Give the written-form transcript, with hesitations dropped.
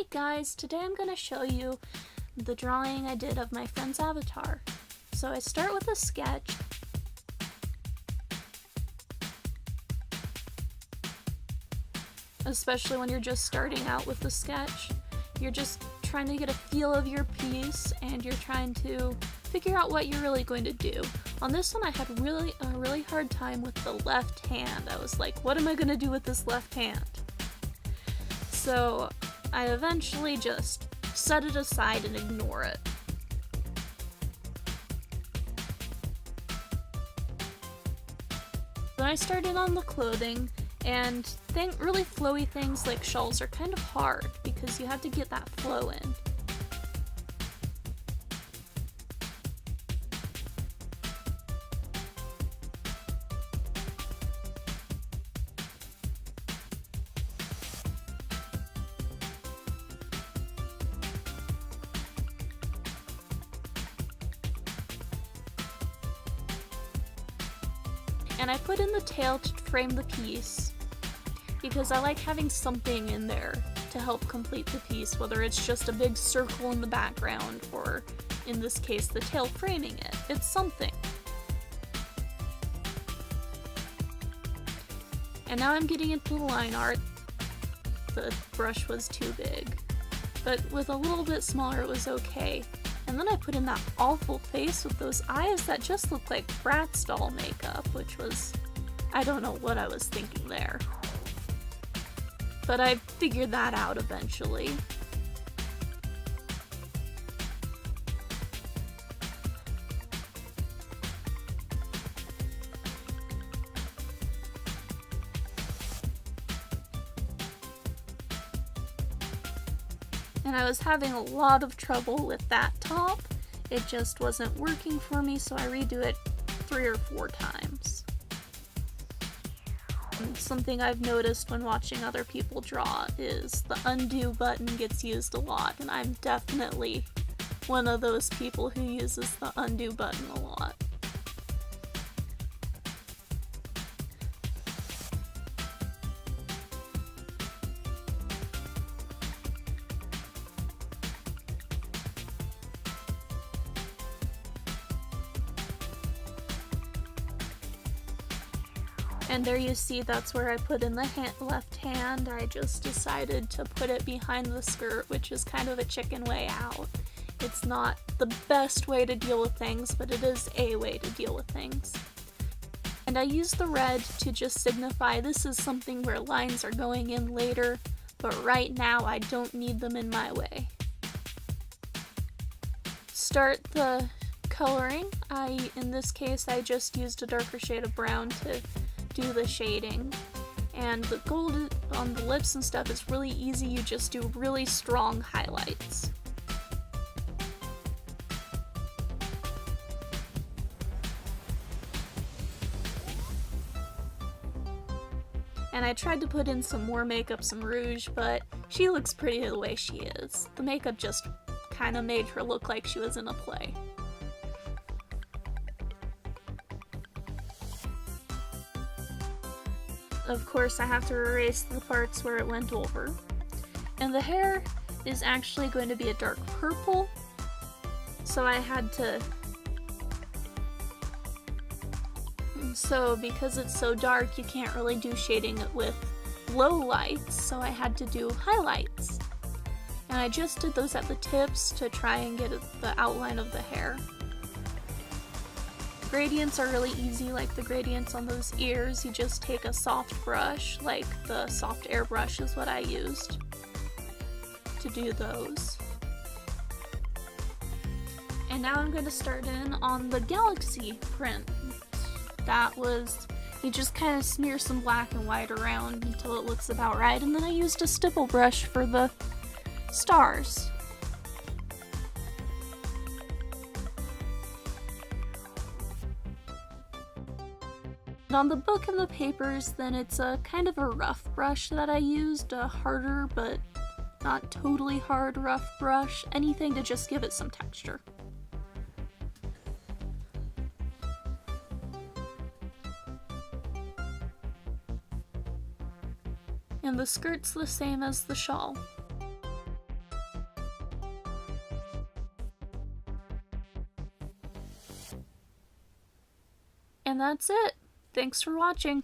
Hey guys, today I'm going to show you the drawing I did of my friend's avatar. So I start with a sketch. Especially when you're just starting out with the sketch. You're just trying to get a feel of your piece and you're trying to figure out what you're really going to do. On this one I had a really hard time with the left hand. I was like, what am I going to do with this left hand? So I eventually just set it aside and ignore it. Then I started on the clothing, and really flowy things like shawls are kind of hard because you have to get that flow in. And I put in the tail to frame the piece because I like having something in there to help complete the piece, whether it's just a big circle in the background or, in this case, the tail framing it. It's something. And now I'm getting into the line art. The brush was too big, but with a little bit smaller it was okay. And then I put in that awful face with those eyes that just looked like Bratz doll makeup, which was, I don't know what I was thinking there. But I figured that out eventually. And I was having a lot of trouble with that top. It just wasn't working for me, so I redo it 3 or 4 times. And something I've noticed when watching other people draw is the undo button gets used a lot, and I'm definitely one of those people who uses the undo button a lot. And there you see that's where I put in the left hand. I just decided to put it behind the skirt, which is kind of a chicken way out. It's not the best way to deal with things, but it is a way to deal with things. And I use the red to just signify this is something where lines are going in later, but right now I don't need them in my way. Start the coloring. In this case, I just used a darker shade of brown to do the shading, and the gold on the lips and stuff is really easy. You just do really strong highlights. And I tried to put in some more makeup, some rouge, but she looks pretty the way she is. The makeup just kind of made her look like she was in a play. Of course, I have to erase the parts where it went over. And the hair is actually going to be a dark purple, so I had to... So because it's so dark, you can't really do shading it with low lights, so I had to do highlights. And I just did those at the tips to try and get the outline of the hair. Gradients are really easy, like the gradients on those ears. You just take a soft brush, like the soft airbrush is what I used to do those. And now I'm going to start in on the galaxy print. That was, you just kind of smear some black and white around until it looks about right, and then I used a stipple brush for the stars. On the book and the papers, then it's a kind of a rough brush that I used, a harder but not totally hard rough brush, anything to just give it some texture. And the skirt's the same as the shawl. And that's it. Thanks for watching.